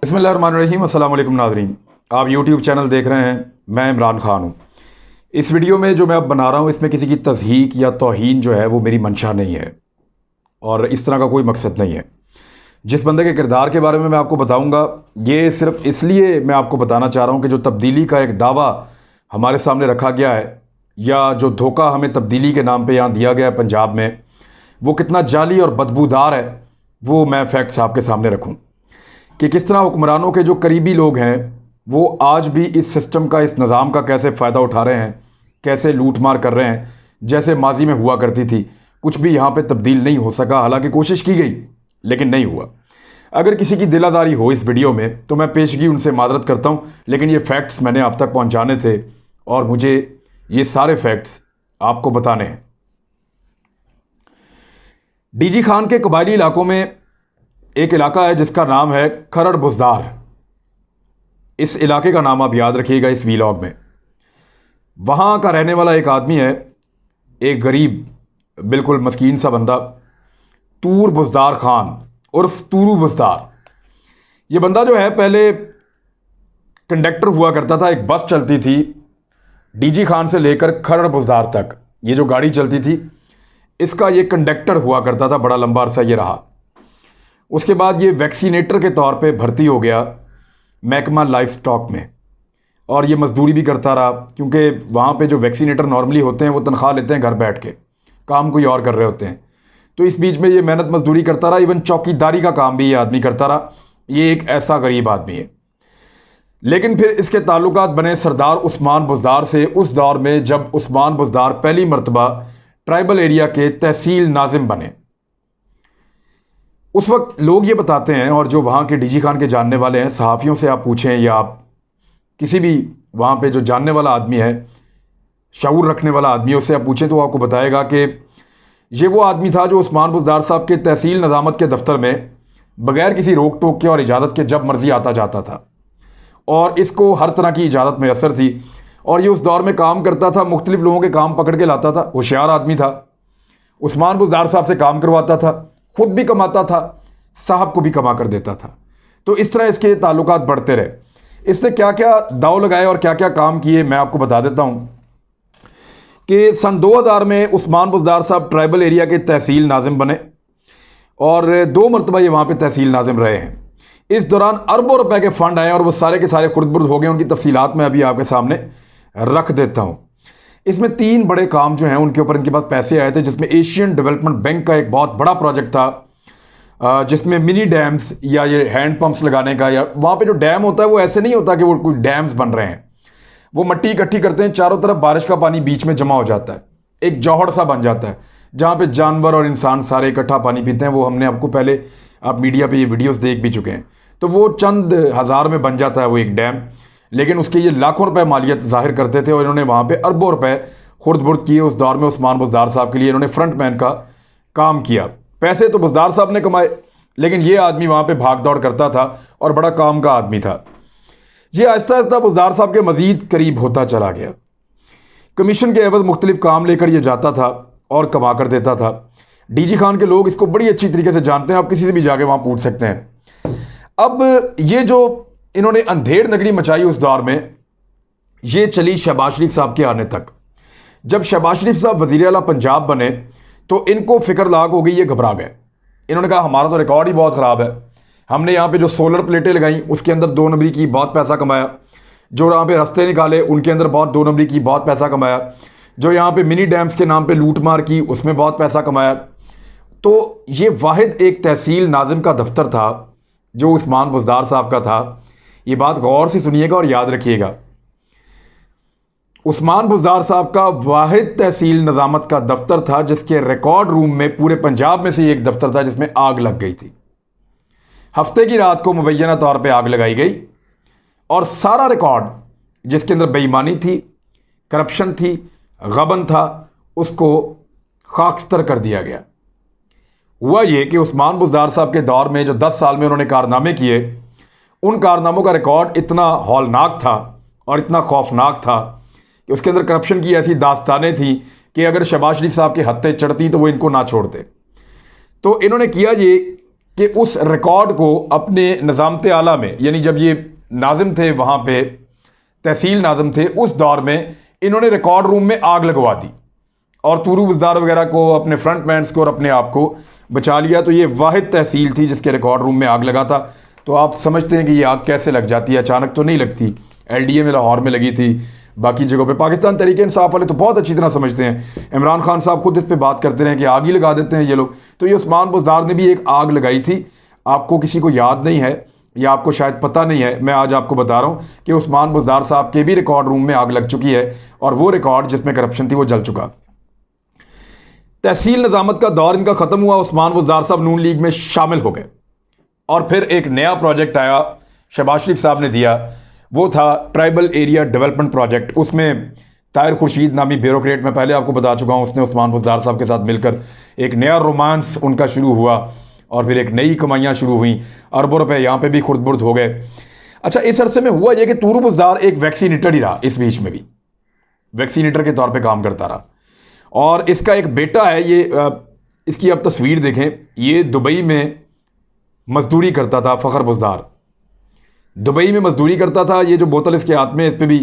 बिस्मिल्लाहिर्रहमानिर्रहीम। अस्सलाम वालेकुम नाज़रीन, आप यूट्यूब चैनल देख रहे हैं। मैं इमरान खान हूँ। इस वीडियो में जो मैं अब बना रहा हूँ इसमें किसी की तज़हीक या तौहीन जो है वो मेरी मंशा नहीं है और इस तरह का कोई मकसद नहीं है। जिस बंदे के किरदार के बारे में मैं आपको बताऊँगा ये सिर्फ़ इसलिए मैं आपको बताना चाह रहा हूँ कि जो तब्दीली का एक दावा हमारे सामने रखा गया है या जो धोखा हमें तब्दीली के नाम पर यहाँ दिया गया है पंजाब में, वो कितना जाली और बदबूदार है वो मैं फैक्ट्स आपके सामने रखूँ कि किस तरह हुक्मरानों के जो करीबी लोग हैं वो आज भी इस सिस्टम का, इस निज़ाम का कैसे फ़ायदा उठा रहे हैं, कैसे लूट मार कर रहे हैं जैसे माजी में हुआ करती थी। कुछ भी यहाँ पे तब्दील नहीं हो सका, हालांकि कोशिश की गई लेकिन नहीं हुआ। अगर किसी की दिलादारी हो इस वीडियो में तो मैं पेशगी उनसे मादरत करता हूँ, लेकिन ये फैक्ट्स मैंने आप तक पहुँचाने थे और मुझे ये सारे फैक्ट्स आपको बताने हैं। डीजी खान के कबायली इलाकों में एक इलाका है जिसका नाम है खरड़ बुज़दार। इस इलाके का नाम आप याद रखिएगा इस वीलॉग में। वहाँ का रहने वाला एक आदमी है, एक गरीब बिल्कुल मस्कीन सा बंदा, तूर बुज़दार खान उर्फ तूरू बुज़दार। ये बंदा जो है पहले कंडक्टर हुआ करता था, एक बस चलती थी डीजी खान से लेकर खरड़ बुज़दार तक। ये जो गाड़ी चलती थी इसका ये कंडक्टर हुआ करता था, बड़ा लंबा अरसा ये रहा। उसके बाद ये वैक्सीनेटर के तौर पे भर्ती हो गया महकमा लाइफ स्टॉक में और ये मजदूरी भी करता रहा, क्योंकि वहाँ पे जो वैक्सीनेटर नॉर्मली होते हैं वो तनख्वाह लेते हैं घर बैठ के, काम कोई और कर रहे होते हैं। तो इस बीच में ये मेहनत मजदूरी करता रहा, इवन चौकीदारी का काम भी ये आदमी करता रहा। ये एक ऐसा गरीब आदमी है। लेकिन फिर इसके ताल्लुकात बने सरदार उस्मान बुज़दार से, उस दौर में जब उस्मान बुज़दार पहली मरतबा ट्राइबल एरिया के तहसील नाजिम बने। उस वक्त लोग ये बताते हैं, और जो वहाँ के डीजी खान के जानने वाले हैं, सहाफ़ियों से आप पूछें या आप किसी भी वहाँ पे जो जानने वाला आदमी है, शऊर रखने वाला आदमी है, उससे आप पूछें तो वो आपको बताएगा कि ये वो आदमी था जो उस्मान बुज़दार साहब के तहसील निज़ामत के दफ्तर में बग़ैर किसी रोक टोक के और इजाज़त के जब मर्ज़ी आता जाता था और इसको हर तरह की इजाज़त मैसर थी। और ये उस दौर में काम करता था, मुख्तलिफ लोगों के काम पकड़ के लाता था। होशियार आदमी था, उस्मान बुज़दार साहब से काम करवाता था, खुद भी कमाता था, साहब को भी कमा कर देता था। तो इस तरह इसके ताल्लुकात बढ़ते रहे। इसने क्या क्या दाव लगाए और क्या क्या काम किए मैं आपको बता देता हूँ कि सन 2000 में उस्मान बुज़दार साहब ट्राइबल एरिया के तहसील नाजिम बने और 2 मरतबा ये वहाँ पे तहसील नाजिम रहे हैं। इस दौरान अरबों रुपए के फ़ंड आए और वो सारे के सारे खुर्द-बुर्द हो गए। उनकी तफसीलात मैं अभी आपके सामने रख देता हूँ। इसमें 3 बड़े काम जो हैं उनके ऊपर इनके पास पैसे आए थे, जिसमें एशियन डेवलपमेंट बैंक का एक बहुत बड़ा प्रोजेक्ट था जिसमें मिनी डैम्स या ये हैंड पंप्स लगाने का, या वहाँ पे जो डैम होता है वो ऐसे नहीं होता कि वो कोई डैम्स बन रहे हैं, वो मिट्टी इकट्ठी करते हैं, चारों तरफ बारिश का पानी बीच में जमा हो जाता है, एक जौहड़ सा बन जाता है जहाँ पे जानवर और इंसान सारे इकट्ठा पानी पीते हैं। वो हमने आपको पहले आप मीडिया पे ये वीडियोस देख भी चुके हैं। तो वो चंद हज़ार में बन जाता है वो एक डैम, लेकिन उसके ये लाखों रुपए मालियत जाहिर करते थे और इन्होंने वहाँ पे अरबों रुपए खुर्द-बुर्द किए। उस दौर में उस्मान बुज़दार साहब के लिए इन्होंने फ्रंट मैन का काम किया। पैसे तो बुज़दार साहब ने कमाए, लेकिन ये आदमी वहाँ पे भाग दौड़ करता था और बड़ा काम का आदमी था। ये आहिस्ता आहिस्ता बुज़दार साहब के मज़ीद करीब होता चला गया। कमीशन के एवज़ मुख्तलिफ काम लेकर ये जाता था और कमा कर देता था। डीजी खान के लोग इसको बड़ी अच्छी तरीके से जानते हैं, आप किसी से भी जाके वहाँ पूछ सकते हैं। अब ये जो इन्होंने अंधेड़ नगरी मचाई उस दौर में, ये चली शहबाज शरीफ साहब के आने तक। जब शहबाज शरीफ साहब वज़ीर आला पंजाब बने तो इनको फिक्र लाग हो गई, ये घबरा गए। इन्होंने कहा हमारा तो रिकॉर्ड ही बहुत ख़राब है, हमने यहाँ पे जो सोलर प्लेटें लगाई उसके अंदर 2 नंबरी की बहुत पैसा कमाया, जो यहाँ पे रास्ते निकाले उनके अंदर बहुत 2 नंबरी की बहुत पैसा कमाया, जो यहाँ पे मिनी डैम्स के नाम पे लूट मार की उसमें बहुत पैसा कमाया। तो ये वाहिद एक तहसील नाजिम का दफ्तर था जो उस्मान बुज़दार साहब का था। ये बात गौर से सुनिएगा और याद रखिएगा, उस्मान बुज़दार साहब का वाहिद तहसील निज़ामत का दफ्तर था जिसके रिकॉर्ड रूम में पूरे पंजाब में से एक दफ्तर था जिसमें आग लग गई थी। हफ्ते की रात को मुबैना तौर पे आग लगाई गई और सारा रिकॉर्ड जिसके अंदर बेईमानी थी, करप्शन थी, गबन था, उसको खाकस्तर कर दिया गया। हुआ ये कि उस्मान बुज़दार साहब के दौर में जो 10 साल में उन्होंने कारनामे किए, उन कारनामों का रिकॉर्ड इतना हौलनाक था और इतना खौफनाक था कि उसके अंदर करप्शन की ऐसी दास्तानें थी कि अगर शहबाज शरीफ साहब के हत्थे चढ़ती तो वो इनको ना छोड़ते। तो इन्होंने किया ये कि उस रिकॉर्ड को अपने निज़ामत आला में, यानी जब ये नाजिम थे वहाँ पे, तहसील नाजिम थे, उस दौर में इन्होंने रिकॉर्ड रूम में आग लगवा दी और तूरू बुज़दार वगैरह को, अपने फ्रंटमैन्स को और अपने आप को बचा लिया। तो ये वाहिद तहसील थी जिसके रिकॉर्ड रूम में आग लगा था। तो आप समझते हैं कि ये आग कैसे लग जाती है, अचानक तो नहीं लगती। LDA में लाहौर में लगी थी, बाकी जगहों पे पाकिस्तान तहरीक इंसाफ वाले तो बहुत अच्छी तरह समझते हैं। इमरान खान साहब खुद इस पे बात करते रहे कि आग ही लगा देते हैं ये लोग। तो ये उस्मान बुज़दार ने भी एक आग लगाई थी, आपको किसी को याद नहीं है या आपको शायद पता नहीं है। मैं आज आपको बता रहा हूँ कि उस्मान बुज़दार साहब के भी रिकॉर्ड रूम में आग लग चुकी है और वो रिकॉर्ड जिसमें करप्शन थी वो जल चुका। तहसील निज़ामत का दौर इनका ख़त्म हुआ, उस्मान बुज़दार साहब नून लीग में शामिल हो गए और फिर एक नया प्रोजेक्ट आया, शहबाज शरीफ साहब ने दिया, वो था ट्राइबल एरिया डेवलपमेंट प्रोजेक्ट। उसमें ताहिर खुर्शीद नामी ब्यूरोक्रेट, मैं पहले आपको बता चुका हूँ, उसने उस्मान बुज़दार साहब के साथ मिलकर एक नया रोमांस उनका शुरू हुआ और फिर एक नई कमाइयाँ शुरू हुई, अरबों रुपए यहाँ पे भी खुर्द-बुर्द हो गए। अच्छा, इस अरसे में हुआ यह कि तूरू बुज़दार एक वैक्सीनेटर ही रहा, इस बीच में भी वैक्सीनेटर के तौर पर काम करता रहा। और इसका एक बेटा है, ये इसकी आप तस्वीर देखें, ये दुबई में मजदूरी करता था। फ़खर बुज़दार दुबई में मजदूरी करता था। ये जो बोतल इसके हाथ में, इस पर भी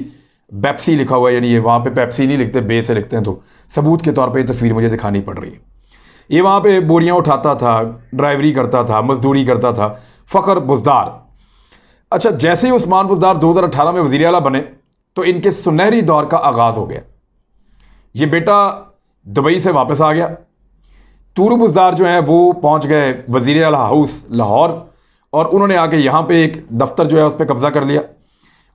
पेप्सी लिखा हुआ है, यानी ये वहाँ पे पेप्सी नहीं लिखते, बे से लिखते हैं, तो सबूत के तौर पे ये तस्वीर मुझे दिखानी पड़ रही है। ये वहाँ पे बोरियाँ उठाता था, ड्राइवरी करता था, मजदूरी करता था फ़खर बुज़दार। अच्छा, जैसे ही उस्मान बुज़दार 2018 में वज़ीर आला बने तो इनके सुनहरी दौर का आगाज़ हो गया। ये बेटा दुबई से वापस आ गया, तूरू बुज़दार जो है वो पहुँच गए वज़ीर आला हाउस लाहौर और उन्होंने आके यहाँ पे एक दफ्तर जो है उस पर कब्ज़ा कर लिया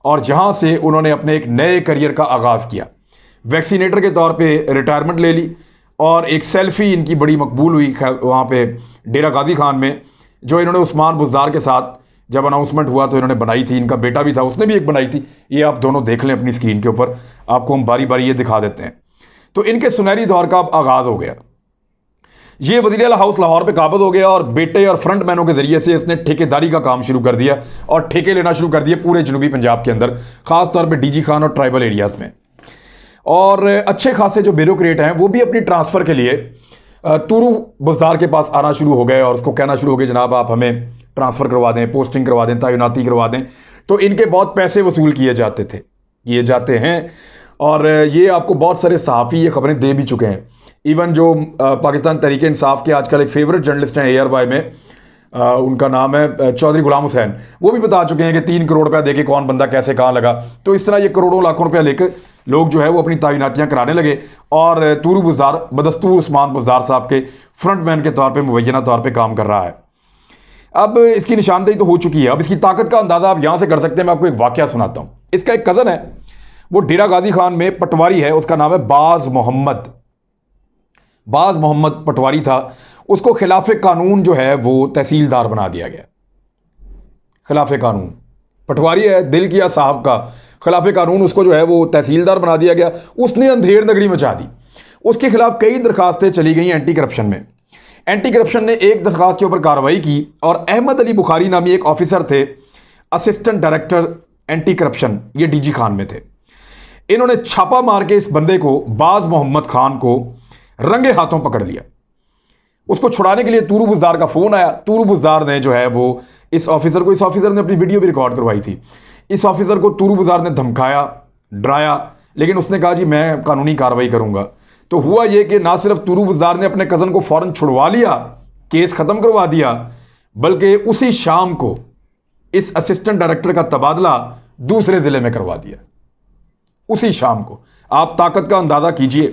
और जहाँ से उन्होंने अपने एक नए करियर का आगाज़ किया। वैक्सीनेटर के तौर पे रिटायरमेंट ले ली और एक सेल्फ़ी इनकी बड़ी मकबूल हुई वहाँ पे डेरा गाजी खान में, जो इन्होंने उस्मान बुज़दार के साथ जब अनाउंसमेंट हुआ तो इन्होंने बनाई थी। इनका बेटा भी था, उसने भी एक बनाई थी। ये आप दोनों देख लें अपनी स्क्रीन के ऊपर, आपको हम बारी बारी ये दिखा देते हैं। तो इनके सुनहरी दौर का अब आगाज़ हो गया। ये वज़ीर आला हाउस लाहौर पे काबिज हो गया और बेटे और फ्रंट मैनों के ज़रिए से इसने ठेकेदारी का काम शुरू कर दिया और ठेके लेना शुरू कर दिए पूरे जनूबी पंजाब के अंदर, ख़ास तौर पे DG खान और ट्राइबल एरियाज़ में। और अच्छे खासे जो ब्यूरोक्रेट हैं वो भी अपनी ट्रांसफ़र के लिए तूरू बुज़दार के पास आना शुरू हो गए और उसको कहना शुरू हो गए, जनाब आप हमें ट्रांसफ़र करवा दें, पोस्टिंग करवा दें, तैनाती करवा दें। तो इनके बहुत पैसे वसूल किए जाते हैं और ये आपको बहुत सारे सहाफ़ी ये खबरें दे भी चुके हैं। इवन जो पाकिस्तान तहरीक इंसाफ के आजकल एक फेवरेट जर्नलिस्ट हैं ARY में, उनका नाम है चौधरी गुलाम हुसैन, वो भी बता चुके हैं कि 3 करोड़ रुपया देके कौन बंदा कैसे कहाँ लगा। तो इस तरह ये करोड़ों लाखों रुपया लेकर लोग जो है वो अपनी तैनातियाँ कराने लगे और तूरू बुज़दार बदस्तूर उस्मान बुज़दार साहब के फ्रंटमैन के तौर पर मुबैना तौर पर काम कर रहा है। अब इसकी निशानदेही तो हो चुकी है, अब इसकी ताकत का अंदाज़ा आप यहाँ से कर सकते हैं। मैं आपको एक वाक़या सुनाता हूँ। इसका एक कज़न है, वो डेरा गाजी खान में पटवारी है, उसका नाम है बाज़ मोहम्मद पटवारी था। उसको खिलाफ कानून जो है वो तहसीलदार बना दिया गया। खिलाफ कानून पटवारी है, दिल किया साहब का, खिलाफ कानून उसको जो है वो तहसीलदार बना दिया गया। उसने अंधेर नगरी मचा दी। उसके खिलाफ कई दरखास्तें चली गई एंटी करप्शन में। एंटी करप्शन ने एक दरखास्त के ऊपर कार्रवाई की और अहमद अली बुखारी नामी एक ऑफिसर थे, असिस्टेंट डायरेक्टर एंटी करप्शन, ये DG खान में थे। इन्होंने छापा मार के इस बंदे को, बाज़ मोहम्मद खान को, रंगे हाथों पकड़ लिया। उसको छुड़ाने के लिए तूरू बुज़दार का फ़ोन आया। तूरू बुज़दार ने जो है वो इस ऑफिसर ने अपनी वीडियो भी रिकॉर्ड करवाई थी। इस ऑफिसर को तूरू बुज़दार ने धमकाया, डराया, लेकिन उसने कहा जी मैं कानूनी कार्रवाई करूंगा। तो हुआ ये कि ना सिर्फ तूरू बुज़दार ने अपने कज़न को फ़ौरन छुड़वा लिया, केस ख़त्म करवा दिया, बल्कि उसी शाम को इस असिस्टेंट डायरेक्टर का तबादला दूसरे ज़िले में करवा दिया। उसी शाम को आप ताकत का अंदाज़ा कीजिए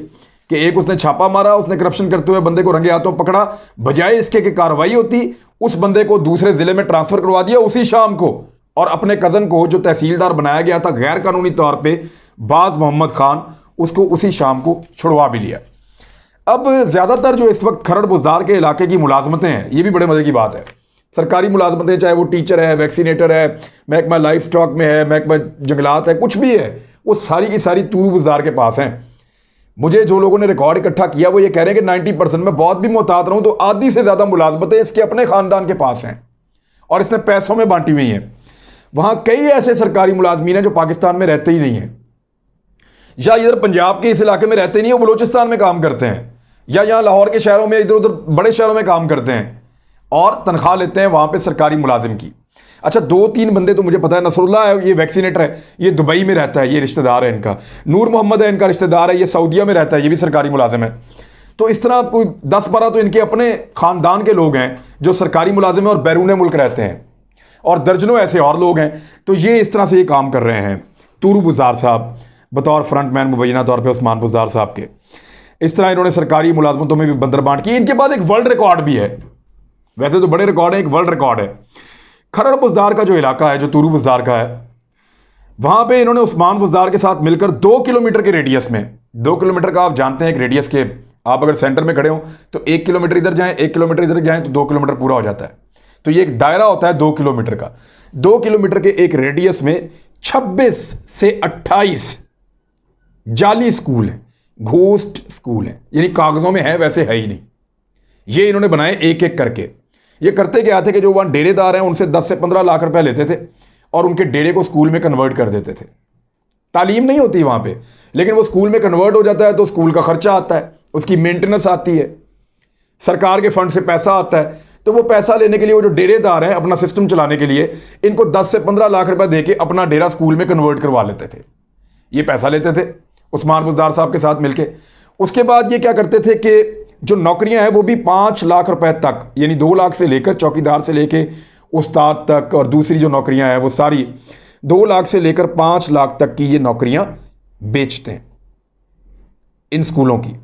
कि एक उसने छापा मारा, उसने करप्शन करते हुए बंदे को रंगे हाथों पकड़ा, बजाय इसके कि कार्रवाई होती उस बंदे को दूसरे ज़िले में ट्रांसफ़र करवा दिया उसी शाम को, और अपने कज़न को जो तहसीलदार बनाया गया था गैर कानूनी तौर पे, बाज़ मोहम्मद खान, उसको उसी शाम को छुड़वा भी लिया। अब ज़्यादातर जो इस वक्त खरड़ बुज़दार के इलाके की मुलाजमतें हैं, ये भी बड़े मज़े की बात है, सरकारी मुलाजमतें, चाहे वो टीचर है, वैक्सीनेटर है, महकमा लाइफ स्टॉक में है, महकमा जंगलात है, कुछ भी है, वो सारी की सारी तूरू बुज़दार के पास हैं। मुझे जो लोगों ने रिकॉर्ड इकट्ठा किया वो ये कह रहे हैं कि 90% में बहुत भी मोहतात रहूं तो आधी से ज़्यादा मुलाजमतें इसके अपने ख़ानदान के पास हैं और इसने पैसों में बांटी हुई हैं। वहाँ कई ऐसे सरकारी मुलाजमीन हैं जो पाकिस्तान में रहते ही नहीं हैं, या इधर पंजाब के इस इलाके में रहते नहीं है, वो बलोचिस्तान में काम करते हैं, या यहाँ लाहौर के शहरों में, इधर उधर बड़े शहरों में काम करते हैं, और तनख्वाह लेते हैं वहाँ पे सरकारी मुलाजिम की। अच्छा, 2-3 बंदे तो मुझे पता है। नसरुल्लाह है, ये वैक्सीनेटर है, ये दुबई में रहता है, ये रिश्तेदार है इनका। नूर मोहम्मद है, इनका रिश्तेदार है, ये सऊदीया में रहता है, ये भी सरकारी मुलाजिम है। तो इस तरह कोई 10-12 तो इनके अपने ख़ानदान के लोग हैं जो सरकारी मुलाजिम हैं और बैरून मुल्क रहते हैं, और दर्जनों ऐसे और लोग हैं। तो ये इस तरह से ये काम कर रहे हैं। तूरू बुज़दार साहब बतौर फ्रंटमैन मुबैना तौर पे उस्मान बुज़दार साहब के, इस तरह इन्होंने सरकारी मुलाजमतों में भी बंदरबांट की। इनके पास एक वर्ल्ड रिकॉर्ड भी है, वैसे तो बड़े रिकॉर्ड है, एक वर्ल्ड रिकॉर्ड है। खरड़ बुज़दार का जो इलाका है, जो तूरू बुज़दार का है, वहाँ पे इन्होंने उस्मान बुज़दार के साथ मिलकर 2 किलोमीटर के रेडियस में, 2 किलोमीटर का आप जानते हैं एक रेडियस के, आप अगर सेंटर में खड़े हो तो 1 किलोमीटर इधर जाएं, 1 किलोमीटर इधर जाएं तो 2 किलोमीटर पूरा हो जाता है। तो ये एक दायरा होता है 2 किलोमीटर का। 2 किलोमीटर के एक रेडियस में 26 से 28 जाली स्कूल हैं, घोस्ट स्कूल हैं, यानी कागजों में है, वैसे है ही नहीं। ये इन्होंने बनाए एक एक करके। ये करते क्या थे कि जो वहाँ डेरेदार हैं उनसे 10 से 15 लाख रुपए लेते थे और उनके डेरे को स्कूल में कन्वर्ट कर देते थे। तालीम नहीं होती वहाँ पे, लेकिन वो स्कूल में कन्वर्ट हो जाता है तो स्कूल का खर्चा आता है, उसकी मेंटेनेंस आती है, सरकार के फंड से पैसा आता है। तो वो पैसा लेने के लिए वो जो डेरेदार हैं अपना सिस्टम चलाने के लिए इनको 10 से 15 लाख रुपए देके अपना डेरा स्कूल में कन्वर्ट करवा लेते थे। ये पैसा लेते थे उस्मान बुज़दार साहब के साथ मिलके। उसके बाद ये क्या करते थे कि जो नौकरियां हैं वो भी 5 लाख रुपए तक, यानी 2 लाख से लेकर चौकीदार से लेके उस्ताद तक, और दूसरी जो नौकरियां हैं वो सारी 2 लाख से लेकर 5 लाख तक की ये नौकरियां बेचते हैं इन स्कूलों की।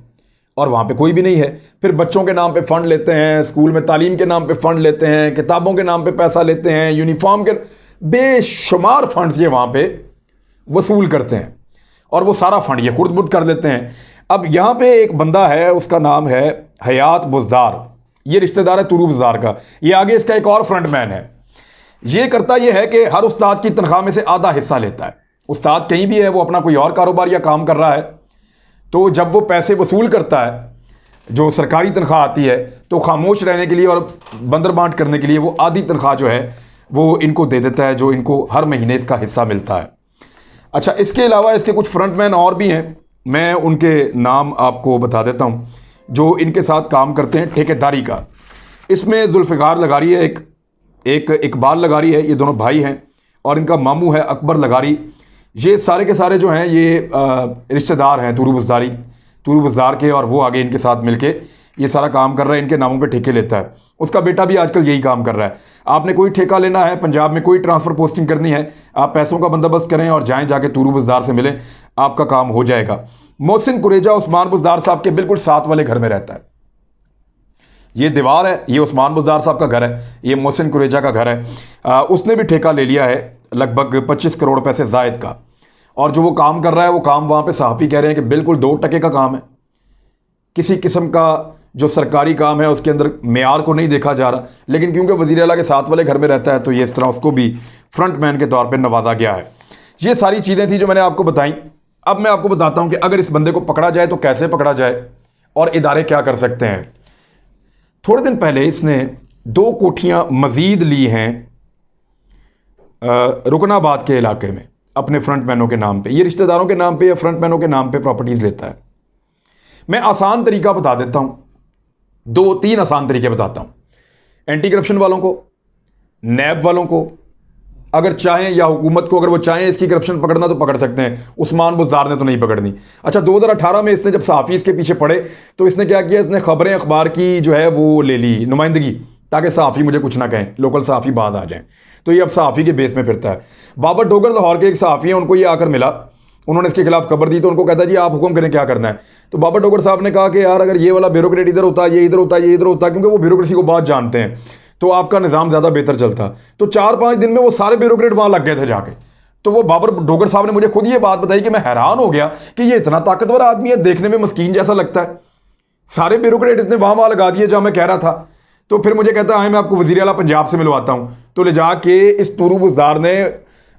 और वहाँ पे कोई भी नहीं है। फिर बच्चों के नाम पे फ़ंड लेते हैं, स्कूल में तालीम के नाम पे फ़ंड लेते हैं, किताबों के नाम पे पैसा लेते हैं, यूनिफॉर्म के बेशुमार फंड्स ये वहाँ पे वसूल करते हैं और वो सारा फंड ये खुर्द बुर्द कर लेते हैं। अब यहाँ पे एक बंदा है, उसका नाम है हयात बुज़दार, ये रिश्तेदार है तूरू बुज़दार का। ये आगे इसका एक और फ्रंटमैन है। ये करता ये है कि हर उस्ताद की तनख्वाह में से आधा हिस्सा लेता है। उस्ताद कहीं भी है, वो अपना कोई और कारोबार या काम कर रहा है, तो जब वो पैसे वसूल करता है जो सरकारी तनख्वाह आती है, तो खामोश रहने के लिए और बंदरबांट करने के लिए वो आधी तनख्वाह जो है वो इनको दे देता है, जो इनको हर महीने इसका हिस्सा मिलता है। अच्छा, इसके अलावा इसके कुछ फ्रंटमैन और भी हैं, मैं उनके नाम आपको बता देता हूँ जो इनके साथ काम करते हैं ठेकेदारी का। इसमें जुल्फ़िकार लगारी है, एक इकबाल लगारी है, ये दोनों भाई हैं, और इनका मामू है अकबर लगारी। ये सारे के सारे जो हैं ये रिश्तेदार हैं तूरू बुज़दार के, और वो आगे इनके साथ मिलके ये सारा काम कर रहा है, इनके नामों पे ठेके लेता है। उसका बेटा भी आजकल यही काम कर रहा है। आपने कोई ठेका लेना है, पंजाब में कोई ट्रांसफ़र पोस्टिंग करनी है, आप पैसों का बंदोबस्त करें और जाएँ, जाके तूरू बुज़दार से मिलें, आपका काम हो जाएगा। मोहसिन कुरेजा उस्मान बुज़दार साहब के बिल्कुल साथ वाले घर में रहता है। ये दीवार है, ये उस्मान बुज़दार साहब का घर है, ये मोहसिन कुरेजा का घर है। उसने भी ठेका ले लिया है लगभग 25 करोड़ रुपए से ज़ायद का, और जो वो काम कर रहा है वो काम वहाँ पे सहाफ़ी कह रहे हैं कि बिल्कुल 2% का काम है। किसी किस्म का जो सरकारी काम है उसके अंदर मेयार को नहीं देखा जा रहा, लेकिन क्योंकि वज़ीर आला के साथ वाले घर में रहता है तो ये इस तरह उसको भी फ्रंटमैन के तौर पर नवाजा गया है। ये सारी चीज़ें थी जो मैंने आपको बताई। अब मैं आपको बताता हूँ कि अगर इस बंदे को पकड़ा जाए तो कैसे पकड़ा जाए और इदारे क्या कर सकते हैं। थोड़े दिन पहले इसने 2 कोठियाँ मज़ीद ली हैं रुकनाबाद के इलाके में अपने फ्रंटमैनों के नाम पे। ये रिश्तेदारों के नाम पे या फ्रंटमैनों के नाम पे प्रॉपर्टीज़ लेता है। मैं आसान तरीका बता देता हूँ, 2-3 आसान तरीके बताता हूँ। एंटी करप्शन वालों को, नैब वालों को अगर चाहें, या हुकूमत को अगर वो चाहें इसकी करप्शन पकड़ना तो पकड़ सकते हैं। उस्मान बुज़दार ने तो नहीं पकड़नी। अच्छा, 2018 में इसने जब सहाफ़ी इसके पीछे पड़े तो इसने क्या किया, इसने ख़बरें अखबार की जो है वो ले ली नुमाइंदगी, ताकि सहाफ़ी मुझे कुछ ना कहें, लोकल सहाफ़ी बाद आ जाएं। तो ये अब सहाफ़ी के बेस में फिरता है। बाबर डोगर लाहौर के एक सहाफ़ी हैं, उनको ये आकर मिला, उन्होंने इसके खिलाफ खबर दी, तो उनको कहता जी आप हुक्म करें क्या करना है। तो बाबर डोगर साहब ने कहा कि यार अगर ये वाला ब्यूरोक्रेट इधर होता, ये इधर होता, ये इधर होता, क्योंकि वो ब्यूरोक्रेसी को बहुत जानते हैं, तो आपका निज़ाम ज़्यादा बेहतर चलता। तो 4-5 दिन में वो सारे ब्यूरोक्रेट वहाँ लग गए थे जाके। तो वो बाबर डोगर साहब ने मुझे खुद ये बात बताई कि मैं हैरान हो गया कि ये इतना ताकतवर आदमी है, देखने में मस्कीन जैसा लगता है, सारे ब्यूरोक्रेट इसने वहाँ लगा दिए जहाँ मैं कह रहा था। तो फिर मुझे कहता है मैं आपको वज़ीर आला पंजाब से मिलवाता हूँ। तो ले जाके इस तूरू बुज़दार ने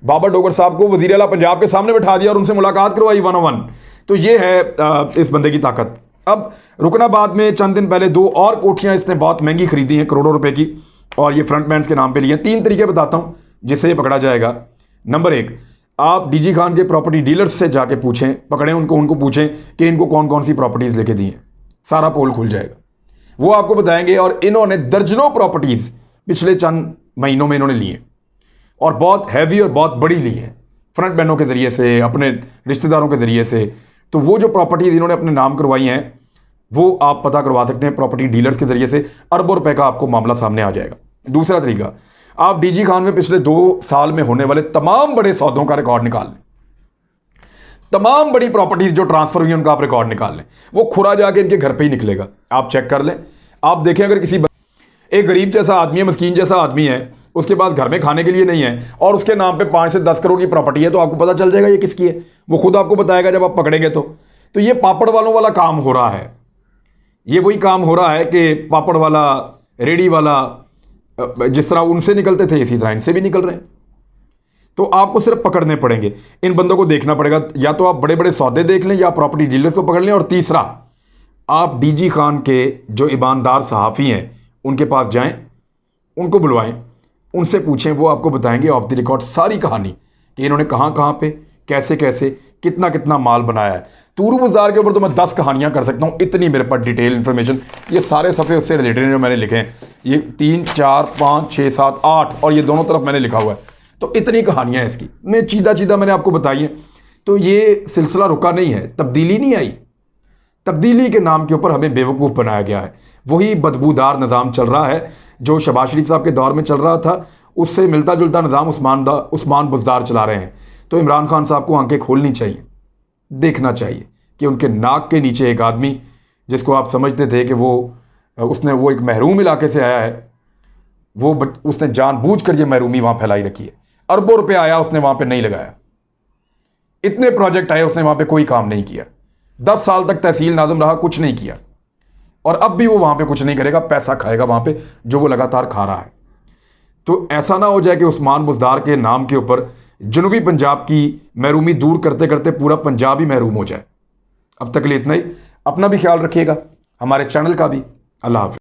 बाबर डोगर साहब को वज़ीर आला पंजाब के सामने बिठा दिया और उनसे मुलाकात करवाई 1-on-1। तो ये है इस बंदे की ताकत। अब रुकनाबाद में चंद दिन पहले 2 और कोठियाँ इसने बहुत महंगी खरीदी हैं, करोड़ों रुपए की, और ये फ्रंटमैन्स के नाम पे लिए। 3 तरीके बताता हूँ जिससे ये पकड़ा जाएगा। नंबर 1, आप डीजी खान के प्रॉपर्टी डीलर्स से जाके पूछें, पकड़ें उनको पूछें कि इनको कौन कौन सी प्रॉपर्टीज़ लेके दी हैं, सारा पोल खुल जाएगा। वो आपको बताएंगे। और इन्होंने दर्जनों प्रॉपर्टीज़ पिछले चंद महीनों में इन्होंने ली हैं, और बहुत हैवी और बहुत बड़ी ली हैं, फ्रंट मैनों के ज़रिए से, अपने रिश्तेदारों के ज़रिए से। तो वो जो प्रॉपर्टीज़ इन्होंने अपने नाम करवाई हैं वो आप पता करवा सकते हैं प्रॉपर्टी डीलर्स के ज़रिए से। अरबों रुपए का आपको मामला सामने आ जाएगा। दूसरा तरीका, आप डीजी खान में पिछले 2 साल में होने वाले तमाम बड़े सौदों का रिकॉर्ड निकाल लें, तमाम बड़ी प्रॉपर्टीज जो ट्रांसफर हुई उनका आप रिकॉर्ड निकाल लें। वो खुरा जाके इनके घर पे ही निकलेगा, आप चेक कर लें। आप देखें, अगर किसी एक गरीब जैसा आदमी है, मस्कीन जैसा आदमी है, उसके पास घर में खाने के लिए नहीं है और उसके नाम पे 5 से 10 करोड़ की प्रॉपर्टी है, तो आपको पता चल जाएगा ये किसकी है। वो खुद आपको बताएगा जब आप पकड़ेंगे। तो ये पापड़ वालों वाला काम हो रहा है। ये वही काम हो रहा है कि पापड़ वाला, रेडी वाला, जिस तरह उनसे निकलते थे इसी तरह इनसे भी निकल रहे हैं। तो आपको सिर्फ पकड़ने पड़ेंगे, इन बंदों को देखना पड़ेगा। या तो आप बड़े बड़े सौदे देख लें या प्रॉपर्टी डीलर्स को पकड़ लें। और तीसरा, आप डीजी खान के जो ईमानदार सहाफ़ी हैं उनके पास जाएं, उनको बुलवाएं, उनसे पूछें। वो आपको बताएंगे ऑफ द रिकॉर्ड सारी कहानी कि इन्होंने कहाँ कहाँ पे, कैसे कैसे, कितना कितना माल बनाया है। तूरू बुज़दार के ऊपर तो मैं 10 कहानियाँ कर सकता हूँ, इतनी मेरे पास डिटेल इन्फॉर्मेशन। ये सारे सफ़े उससे रिलेटेड जो मैंने लिखे हैं, ये 3, 4, 5, 6, 7, 8 और ये दोनों तरफ मैंने लिखा हुआ है। तो इतनी कहानियाँ हैं इसकी, मैं चीदा चीदा मैंने आपको बताई है। तो ये सिलसिला रुका नहीं है, तब्दीली नहीं आई। तब्दीली के नाम के ऊपर हमें बेवकूफ़ बनाया गया है। वही बदबूदार निज़ाम चल रहा है जो शहबाज शरीफ साहब के दौर में चल रहा था, उससे मिलता जुलता निज़ाम उस्मान बुज़दार चला रहे हैं। तो इमरान खान साहब को आंखें खोलनी चाहिए, देखना चाहिए कि उनके नाक के नीचे एक आदमी, जिसको आप समझते थे कि वो एक महरूम इलाके से आया है, उसने जानबूझकर ये महरूमी वहाँ फैलाई रखी है। अरबों रुपये आया उसने वहाँ पे नहीं लगाया, इतने प्रोजेक्ट आए उसने वहाँ पे कोई काम नहीं किया। 10 साल तक तहसील नाज़िम रहा, कुछ नहीं किया, और अब भी वो वहाँ पे कुछ नहीं करेगा, पैसा खाएगा वहाँ पे जो वो लगातार खा रहा है। तो ऐसा ना हो जाए कि उस्मान बुज़दार के नाम के ऊपर जनूबी पंजाब की महरूमी दूर करते करते पूरा पंजाब ही महरूम हो जाए। अब तक के लिए इतना ही। अपना भी ख्याल रखिएगा, हमारे चैनल का भी। अल्लाह हाफ़िज़।